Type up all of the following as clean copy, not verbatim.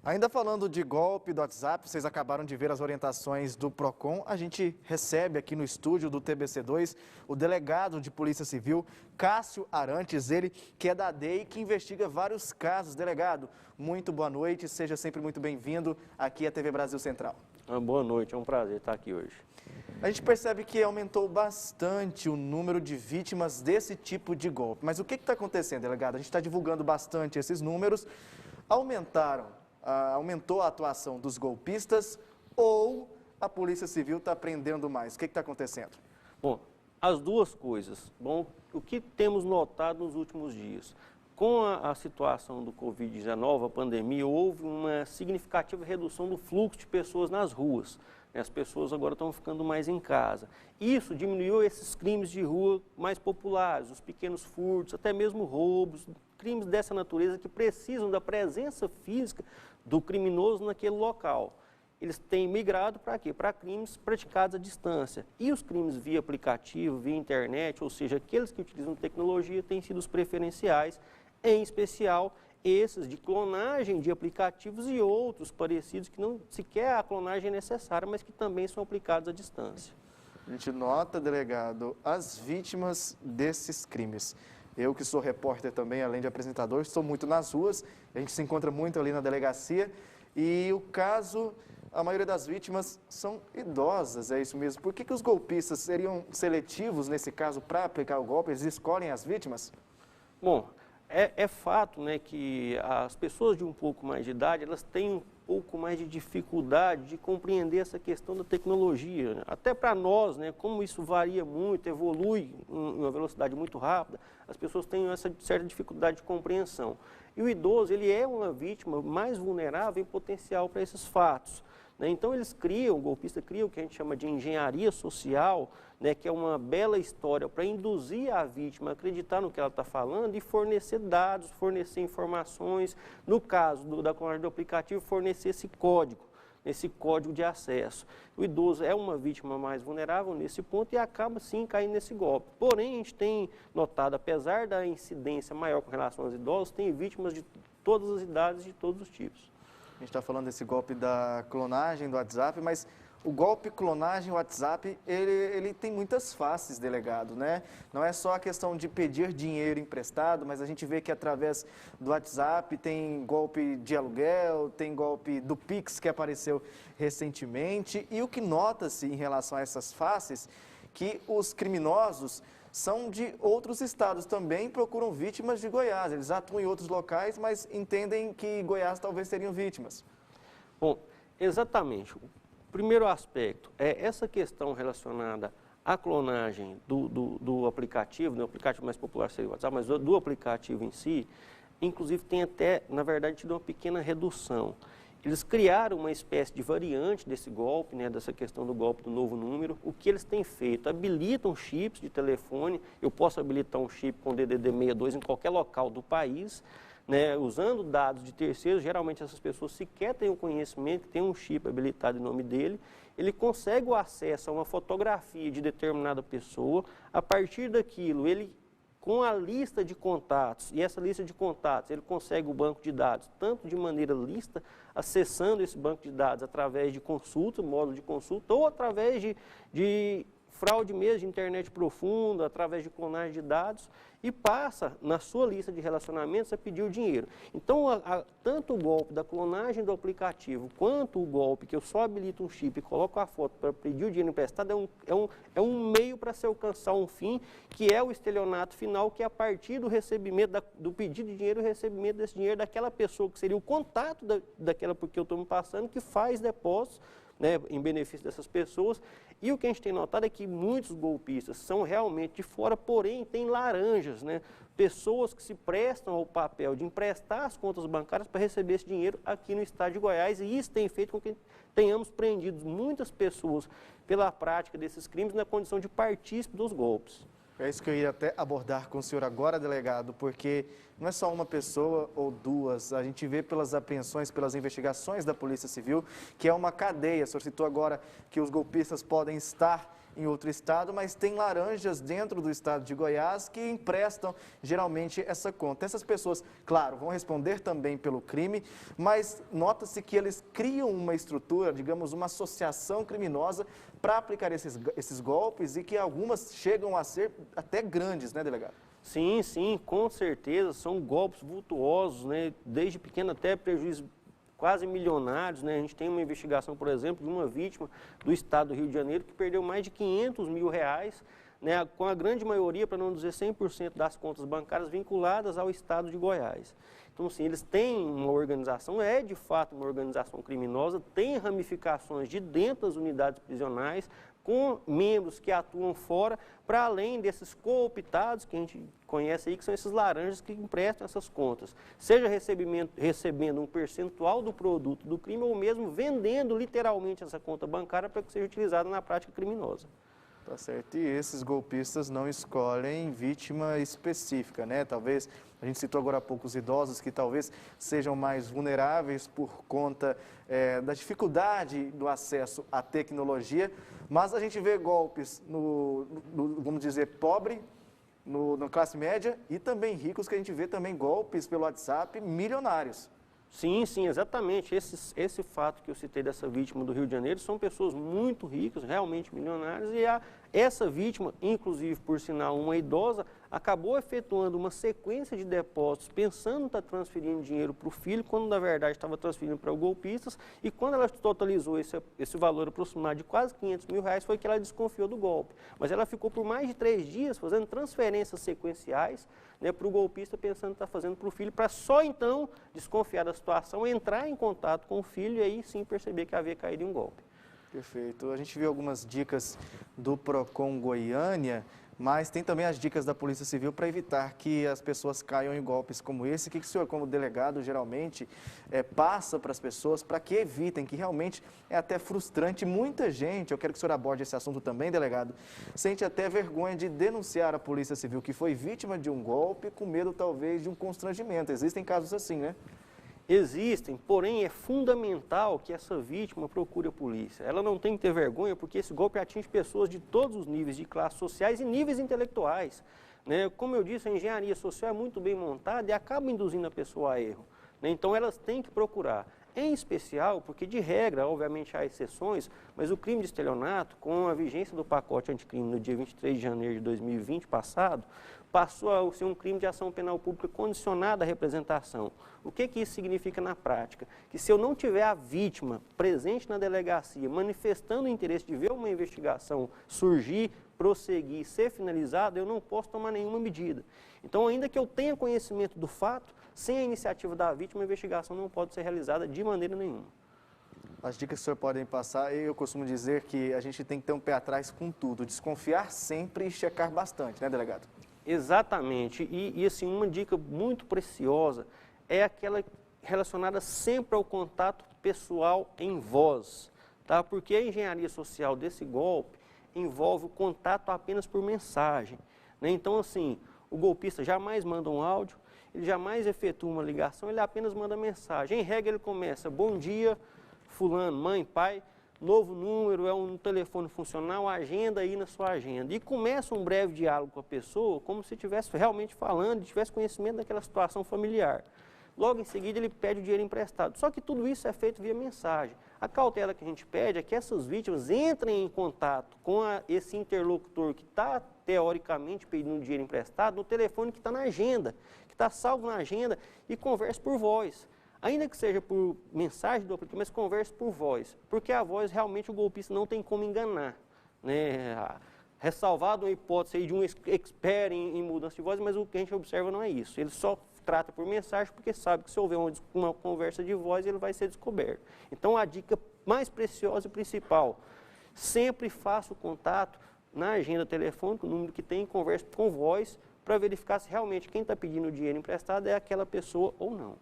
Ainda falando de golpe do WhatsApp, vocês acabaram de ver as orientações do PROCON. A gente recebe aqui no estúdio do TBC2 o delegado de Polícia Civil, Cássio Arantes, ele que é da DEI, que investiga vários casos. Delegado, muito boa noite, seja sempre muito bem-vindo aqui à TV Brasil Central. Boa noite, é um prazer estar aqui hoje. A gente percebe que aumentou bastante o número de vítimas desse tipo de golpe. Mas o que está acontecendo, delegado? A gente está divulgando bastante esses números. Aumentou a atuação dos golpistas ou a Polícia Civil está prendendo mais? O que está acontecendo? Bom, as duas coisas. Bom, o que temos notado nos últimos dias? Com a situação do Covid-19, a pandemia, houve uma significativa redução do fluxo de pessoas nas ruas. As pessoas agora estão ficando mais em casa. Isso diminuiu esses crimes de rua mais populares, os pequenos furtos, até mesmo roubos, crimes dessa natureza que precisam da presença física do criminoso naquele local. Eles têm migrado para quê? Para crimes praticados à distância. E os crimes via aplicativo, via internet, ou seja, aqueles que utilizam tecnologia, têm sido os preferenciais, em especial esses de clonagem de aplicativos e outros parecidos que não sequer a clonagem é necessária, mas que também são aplicados à distância. A gente nota, delegado, as vítimas desses crimes. Eu que sou repórter também, além de apresentador, estou muito nas ruas, a gente se encontra muito ali na delegacia e o caso, a maioria das vítimas são idosas, é isso mesmo. Por que os golpistas seriam seletivos nesse caso para aplicar o golpe? Eles escolhem as vítimas? Bom, é fato, né, que as pessoas de um pouco mais de idade, elas têm um pouco mais de dificuldade de compreender essa questão da tecnologia, né? Até para nós, né, como isso varia muito, evolui em uma velocidade muito rápida, as pessoas têm essa certa dificuldade de compreensão. E o idoso, ele é uma vítima mais vulnerável em potencial para esses fatos. Então eles criam, o golpista cria o que a gente chama de engenharia social, né, que é uma bela história para induzir a vítima a acreditar no que ela está falando e fornecer dados, fornecer informações, no caso da clonagem do aplicativo, fornecer esse código de acesso. O idoso é uma vítima mais vulnerável nesse ponto e acaba sim caindo nesse golpe. Porém, a gente tem notado, apesar da incidência maior com relação aos idosos, tem vítimas de todas as idades e de todos os tipos. A gente está falando desse golpe da clonagem do WhatsApp, mas o golpe clonagem WhatsApp, ele tem muitas faces, delegado, né? Não é só a questão de pedir dinheiro emprestado, mas a gente vê que através do WhatsApp tem golpe de aluguel, tem golpe do Pix que apareceu recentemente. E o que nota-se em relação a essas faces, que os criminosos são de outros estados também, procuram vítimas de Goiás. Eles atuam em outros locais, mas entendem que Goiás talvez seriam vítimas. Bom, exatamente. O primeiro aspecto é essa questão relacionada à clonagem do aplicativo, né? O aplicativo mais popular seria o WhatsApp, mas do aplicativo em si, inclusive tem até, na verdade, tido uma pequena redução. Eles criaram uma espécie de variante desse golpe, né, dessa questão do golpe do novo número. O que eles têm feito? Habilitam chips de telefone. Eu posso habilitar um chip com DDD62 em qualquer local do país, né, usando dados de terceiros. Geralmente essas pessoas sequer têm o conhecimento que tem um chip habilitado em nome dele. Ele consegue o acesso a uma fotografia de determinada pessoa. A partir daquilo, ele, com a lista de contatos, e essa lista de contatos, ele consegue o banco de dados, tanto de maneira lícita, acessando esse banco de dados através de consulta, módulo de consulta, ou através de fraude mesmo, de internet profunda, através de clonagem de dados, e passa na sua lista de relacionamentos a pedir o dinheiro. Então, tanto o golpe da clonagem do aplicativo, quanto o golpe que eu só habilito um chip e coloco a foto para pedir o dinheiro emprestado, é um meio para se alcançar um fim, que é o estelionato final, que é a partir do recebimento, do pedido de dinheiro, o recebimento desse dinheiro daquela pessoa, que seria o contato daquela por que eu estou me passando, que faz depósitos, né, em benefício dessas pessoas. E o que a gente tem notado é que muitos golpistas são realmente de fora, porém tem laranjas, né? Pessoas que se prestam ao papel de emprestar as contas bancárias para receber esse dinheiro aqui no estado de Goiás, e isso tem feito com que tenhamos prendido muitas pessoas pela prática desses crimes na condição de partícipe dos golpes. É isso que eu ia até abordar com o senhor agora, delegado, porque não é só uma pessoa ou duas, a gente vê pelas apreensões, pelas investigações da Polícia Civil, que é uma cadeia. O senhor citou agora que os golpistas podem estar em outro estado, mas tem laranjas dentro do estado de Goiás que emprestam geralmente essa conta. Essas pessoas, claro, vão responder também pelo crime, mas nota-se que eles criam uma estrutura, digamos, uma associação criminosa para aplicar esses golpes e que algumas chegam a ser até grandes, né, delegado? Sim, sim, com certeza, são golpes vultuosos, né, desde pequeno até prejuízo quase milionários, né? A gente tem uma investigação, por exemplo, de uma vítima do estado do Rio de Janeiro que perdeu mais de R$500 mil, né? Com a grande maioria, para não dizer 100% das contas bancárias vinculadas ao estado de Goiás. Então, assim, eles têm uma organização, é de fato uma organização criminosa, tem ramificações de dentro das unidades prisionais, com membros que atuam fora, para além desses cooptados que a gente conhece aí, que são esses laranjas que emprestam essas contas. Seja recebendo um percentual do produto do crime ou mesmo vendendo literalmente essa conta bancária para que seja utilizada na prática criminosa. Tá certo. E esses golpistas não escolhem vítima específica, né? Talvez, a gente citou agora há pouco os idosos que talvez sejam mais vulneráveis por conta da dificuldade do acesso à tecnologia, mas a gente vê golpes vamos dizer, pobre, na classe média e também ricos, que a gente vê também golpes pelo WhatsApp milionários. Sim, sim, exatamente. Esse fato que eu citei dessa vítima do Rio de Janeiro são pessoas muito ricas, realmente milionárias, e essa vítima, inclusive, por sinal, uma idosa, acabou efetuando uma sequência de depósitos pensando em estar transferindo dinheiro para o filho, quando na verdade estava transferindo para os golpistas, e quando ela totalizou esse valor aproximado de quase R$500 mil, foi que ela desconfiou do golpe. Mas ela ficou por mais de 3 dias fazendo transferências sequenciais, né, para o golpista pensando em estar fazendo para o filho, para só então desconfiar da situação, entrar em contato com o filho e aí sim perceber que havia caído em um golpe. Perfeito. A gente viu algumas dicas do Procon Goiânia, mas tem também as dicas da Polícia Civil para evitar que as pessoas caiam em golpes como esse. O que o senhor, como delegado, geralmente passa para as pessoas para que evitem, que realmente é até frustrante. Muita gente, eu quero que o senhor aborde esse assunto também, delegado, sente até vergonha de denunciar a Polícia Civil que foi vítima de um golpe, com medo talvez de um constrangimento. Existem casos assim, né? Existem, porém é fundamental que essa vítima procure a polícia. Ela não tem que ter vergonha, porque esse golpe atinge pessoas de todos os níveis de classes sociais e níveis intelectuais, né? Como eu disse, a engenharia social é muito bem montada e acaba induzindo a pessoa a erro, né? Então elas têm que procurar. Em especial, porque de regra, obviamente há exceções, mas o crime de estelionato, com a vigência do pacote anticrime no dia 23 de janeiro de 2020 passado, passou a ser um crime de ação penal pública condicionada à representação. O que isso significa na prática? Que se eu não tiver a vítima presente na delegacia, manifestando o interesse de ver uma investigação surgir, prosseguir, ser finalizada, eu não posso tomar nenhuma medida. Então, ainda que eu tenha conhecimento do fato, sem a iniciativa da vítima, a investigação não pode ser realizada de maneira nenhuma. As dicas que o senhor podem passar, eu costumo dizer que a gente tem que ter um pé atrás com tudo, desconfiar sempre e checar bastante, né, delegado? Exatamente, e assim, uma dica muito preciosa é aquela relacionada sempre ao contato pessoal em voz, tá? Porque a engenharia social desse golpe envolve o contato apenas por mensagem, né? Então, assim, o golpista jamais manda um áudio, ele jamais efetua uma ligação, ele apenas manda mensagem. Em regra, ele começa: bom dia, fulano, mãe, pai, novo número, é um telefone funcional, agenda aí na sua agenda. E começa um breve diálogo com a pessoa, como se estivesse realmente falando, tivesse conhecimento daquela situação familiar. Logo em seguida, ele pede o dinheiro emprestado. Só que tudo isso é feito via mensagem. A cautela que a gente pede é que essas vítimas entrem em contato com esse interlocutor que está, teoricamente, pedindo dinheiro emprestado no telefone que está na agenda, que está salvo na agenda, e converse por voz. Ainda que seja por mensagem do aplicativo, mas converse por voz, porque a voz realmente o golpista não tem como enganar, né? Ressalvado uma hipótese aí de um expert em mudança de voz, mas o que a gente observa não é isso. Ele só trata por mensagem porque sabe que se houver uma conversa de voz, ele vai ser descoberto. Então, a dica mais preciosa e principal: sempre faça o contato na agenda telefônica, o número que tem, converse com voz, para verificar se realmente quem está pedindo o dinheiro emprestado é aquela pessoa ou não.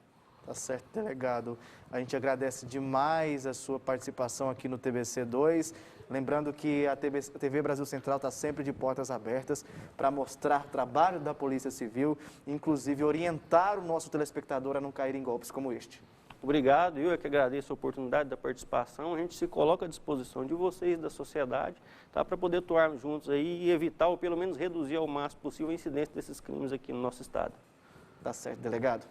Tá certo, delegado. A gente agradece demais a sua participação aqui no TBC2. Lembrando que a TV Brasil Central está sempre de portas abertas para mostrar o trabalho da Polícia Civil, inclusive orientar o nosso telespectador a não cair em golpes como este. Obrigado, eu é que agradeço a oportunidade da participação. A gente se coloca à disposição de vocês, da sociedade, tá, para poder atuarmos juntos aí e evitar ou pelo menos reduzir ao máximo possível a incidência desses crimes aqui no nosso estado. Tá certo, delegado.